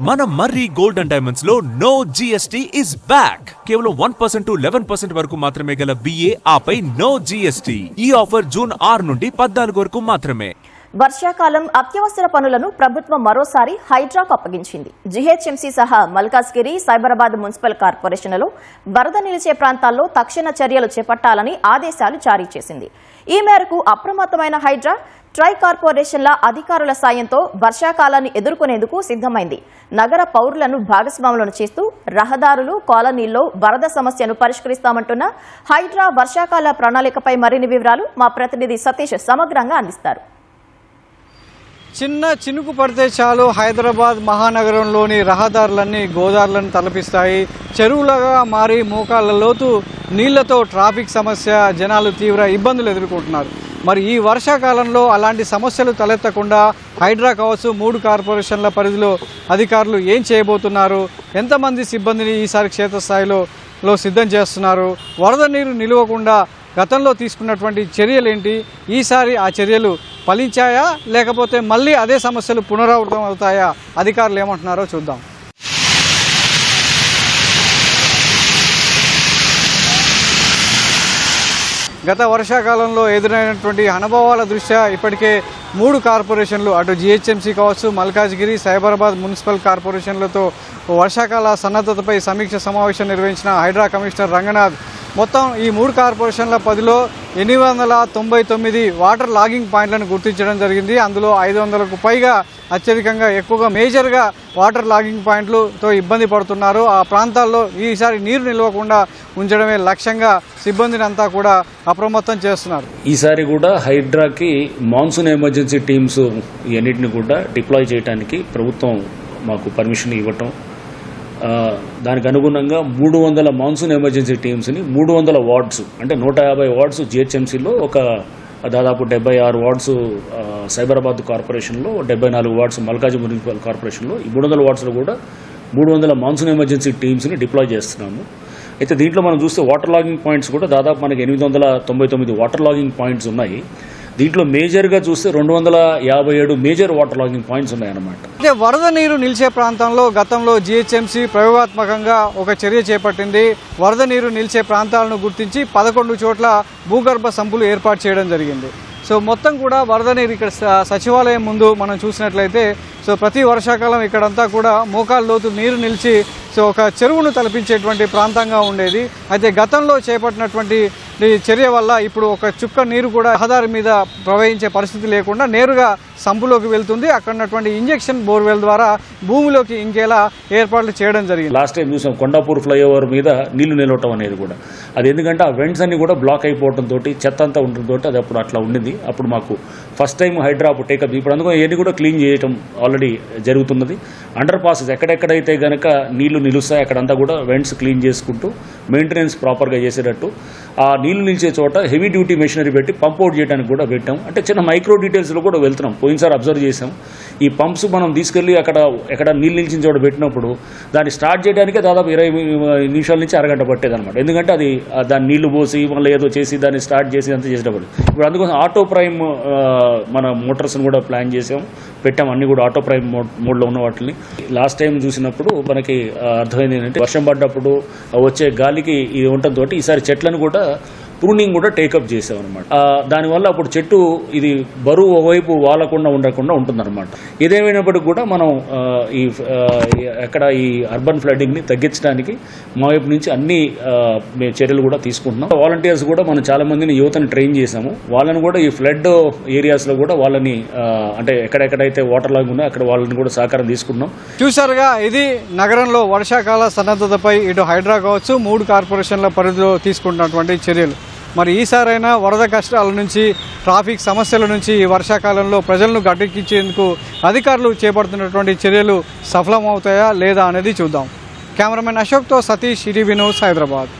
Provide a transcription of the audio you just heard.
మన మర్రి gold and diamonds లో no GST is back. కేవలం 1% to 11% వరకు మాత్రమే గల VA ఆపై నో జిఎస్టీ. ఈ ఆఫర్ జూన్ 6 నుండి 14 వరకు మాత్రమే. వర్షాకాలం అత్యవసర పనులను ప్రభుత్వం మరోసారి హైడ్రాకు అప్పగించింది. GHMC సహా మల్కాజ్గిరి, సైబరాబాద్ మున్సిపల్ కార్పొరేషన్లలో వరద నిలిచే ప్రాంతాల్లో తక్షణ చర్యలు చేపట్టాలని ఆదేశాలు జారీ చేసింది. ఈ మేరకు అప్రమత్తమైన హైడ్రా ట్రై కార్పొరేషన్ల అధికారుల సాయంతో వర్షాకాలాన్ని ఎదుర్కొనేందుకు సిద్ధమైంది. నగర పౌరులను భాగస్వాములను చేస్తూ రహదారులు, కాలనీల్లో వరద సమస్యను పరిష్కరిస్తామంటున్న హైడ్రా వర్షాకాల ప్రణాళికపై మరిన్ని వివరాలు మా ప్రతినిధి సతీష్ సమగ్రంగా అందిస్తారు. చిన్న చినుకు పడితే చాలు హైదరాబాద్ మహానగరంలోని రహదారులన్నీ గోదావరిలను తలపిస్తాయి. చెరువులుగా మారి మోకాళ్ళ లోతు నీళ్లతో ట్రాఫిక్ సమస్య, జనాలు తీవ్ర ఇబ్బందులు ఎదుర్కొంటున్నారు. మరి ఈ వర్షాకాలంలో అలాంటి సమస్యలు తలెత్తకుండా హైడ్రా కావచ్చు, 3 కార్పొరేషన్ల పరిధిలో అధికారులు ఏం చేయబోతున్నారు, ఎంతమంది సిబ్బందిని ఈసారి క్షేత్రస్థాయిలో సిద్ధం చేస్తున్నారు, వరద నీరు నిలవకుండా గతంలో తీసుకున్నటువంటి చర్యలేంటి, ఈసారి ఆ చర్యలు ఫలించాయా లేకపోతే మళ్ళీ అదే సమస్యలు పునరావృతం అవుతాయా, అధికారులు ఏమంటున్నారో చూద్దాం. గత వర్షాకాలంలో ఎదురైనటువంటి అనుభవాల దృష్ట్యా ఇప్పటికే 3 కార్పొరేషన్లు, అటు GHMC కావచ్చు, మల్కాజ్గిరి, సైబరాబాద్ మున్సిపల్ కార్పొరేషన్లతో వర్షాకాల సన్నద్ధతపై సమీక్ష సమావేశం నిర్వహించిన హైడ్రా కమిషనర్ రంగనాథ్ మొత్తం ఈ 3 కార్పొరేషన్ల పరిధిలో 899 వాటర్ లాగింగ్ పాయింట్లను గుర్తించడం జరిగింది. అందులో 500కు పైగా అత్యధికంగా ఎక్కువగా మేజర్గా వాటర్ లాగింగ్ పాయింట్లతో ఇబ్బంది పడుతున్నారు. ఆ ప్రాంతాల్లో ఈసారి నీరు నిలవకుండా ఉంచడమే లక్ష్యంగా సిబ్బందిని అంతా కూడా అప్రమత్తం చేస్తున్నారు. ఈసారి కూడా హైడ్రాకి మాన్సూన్ ఎమర్జెన్సీ టీమ్స్ ఇవన్నిటిని కూడా డిప్లాయ్ చేయడానికి ప్రభుత్వం మాకు పర్మిషన్ ఇవ్వటం, దానికి అనుగుణంగా 300 మాన్సూన్ ఎమర్జెన్సీ టీమ్స్ని 300 వార్డ్స్ అంటే 150 వార్డ్స్ GHMCలో, ఒక దాదాపు 76 వార్డ్స్ సైబరాబాద్ కార్పొరేషన్లో, 74 వార్డ్స్ మల్కాజ్గిరి మున్సిపల్ కార్పొరేషన్లో, ఈ 300 వార్డ్స్లో కూడా 300 మాన్సూన్ ఎమర్జెన్సీ టీమ్స్ని డిప్లాయ్ చేస్తున్నాము. అయితే దీంట్లో మనం చూస్తే వాటర్ లాగింగ్ పాయింట్స్ కూడా దాదాపు మనకి 899 వాటర్ లాగింగ్ పాయింట్స్ ఉన్నాయి. దీంట్లో మేజర్గా చూస్తే 257 మేజర్ వాటర్ లాగింగ్ పాయింట్స్ ఉన్నాయన్నమాట. అయితే వరద నీరు నిలిచే ప్రాంతంలో గతంలో GHMC ప్రయోగాత్మకంగా ఒక చర్య చేపట్టింది. వరద నీరు నిలిచే ప్రాంతాలను గుర్తించి 11 చోట్ల భూగర్భ సంపులు ఏర్పాటు చేయడం జరిగింది. సో మొత్తం కూడా వరద నీరు ఇక్కడ సచివాలయం ముందు మనం చూసినట్లయితే ప్రతి వర్షాకాలం ఇక్కడంతా కూడా మోకాళ్ళ లోతు నీరు నిలిచి ఒక చెరువును తలపించేటువంటి ప్రాంతంగా ఉండేది. అయితే గతంలో చేపట్టినటువంటి చర్య వల్ల ఇప్పుడు ఒక చుక్క నీరు కూడా రహదారి మీద ప్రవహించే పరిస్థితి లేకుండా నేరుగా సంపులోకి వెళ్తుంది. అక్కడ ఉన్నటువంటి ఇంజెక్షన్ బోర్వెల్ ద్వారా భూమిలోకి ఇంకేలా ఏర్పాట్లు చేయడం జరిగింది. లాస్ట్ టైం చూసాం కొండాపూర్ ఫ్లైఓవర్ మీద నీళ్లు నిలవటం అనేది కూడా, అది ఎందుకంటే ఆ వెంట్స్ అన్ని కూడా బ్లాక్ అయిపోవడంతో, చెత్త అంతా ఉండటంతో అది అప్పుడు అట్లా ఉండింది. అప్పుడు మాకు ఫస్ట్ టైం హైడ్రా టేకప్, ఇప్పుడు అందుకని ఇవన్నీ కూడా క్లీన్ చేయటం ఆల్రెడీ జరుగుతున్నది. అండర్ పాసెస్ ఎక్కడెక్కడైతే కనుక నీళ్లు నిలుస్తాయి అక్కడంతా కూడా వెంట్స్ క్లీన్ చేసుకుంటూ మెయింటెనెన్స్ ప్రాపర్గా చేసేటట్టు, ఆ నీళ్లు నిలిచే చోట హెవీ డ్యూటీ మెషినరీ పెట్టి పంప్ అవుట్ చేయడానికి కూడా పెట్టాం. అంటే చిన్న మైక్రో డీటెయిల్స్లో కూడా వెళ్తున్నాం. పోయినసారి అబ్జర్వ్ చేసాం, ఈ పంప్స్ మనం తీసుకెళ్ళి ఎక్కడ నీళ్ళు నిలిచిన చోట పెట్టినప్పుడు దాన్ని స్టార్ట్ చేయడానికే దాదాపు 20 నిమిషాల నుంచి అరగంట పట్టేదన్నమాట. ఎందుకంటే అది దాన్ని నీళ్లు పోసి మళ్ళీ ఏదో చేసి దాన్ని స్టార్ట్ చేసి అంతా చేసేటప్పుడు ఇప్పుడు అందుకోసం ఆటో ప్రైమ్ మన మోటార్స్ని కూడా ప్లాన్ చేసాం, పెట్టాం. అన్ని కూడా ఆటో ప్రైమ్ మోడ్లో ఉన్న వాటిని లాస్ట్ టైం చూసినప్పుడు మనకి అర్థమైంది ఏంటంటే వర్షం పడ్డప్పుడు వచ్చే గాలికి ఇది ఉండటంతో ఈసారి చెట్లను కూడా ప్రూనింగ్ కూడా టేకప్ చేసాం అనమాట. దానివల్ల అప్పుడు చెట్టు ఇది బరువు ఒకవైపు వాలకుండా ఉండకుండా ఉంటుందన్నమాట. ఏదేమైనప్పటికీ కూడా మనం ఈ అర్బన్ ఫ్లడ్డింగ్ని తగ్గించడానికి మా వైపు నుంచి అన్ని చర్యలు కూడా తీసుకుంటున్నాం. వాలంటీర్స్ కూడా మనం చాలా మందిని యువతని ట్రైన్ చేసాము. వాళ్ళని కూడా ఈ ఫ్లడ్ ఏరియాస్లో కూడా వాళ్ళని అంటే ఎక్కడెక్కడైతే వాటర్ లాగ్ ఉన్నాయో అక్కడ వాళ్ళని కూడా సహకారం తీసుకుంటున్నాం. చూసారుగా, ఇది నగరంలో వర్షాకాల సన్నద్ధతపై ఇటు హైడ్రా కావచ్చు, 3 కార్పొరేషన్ల పరిధిలో తీసుకుంటున్నటువంటి చర్యలు. మరి ఈసారైనా వరద కష్టాల నుంచి, ట్రాఫిక్ సమస్యల నుంచి ఈ వర్షాకాలంలో ప్రజలను గట్టెక్కించేందుకు అధికారులు చేపడుతున్నటువంటి చర్యలు సఫలమవుతాయా లేదా అనేది చూద్దాం. కెమెరామెన్ అశోక్తో సతీష్, ఈటీవీ న్యూస్, హైదరాబాద్.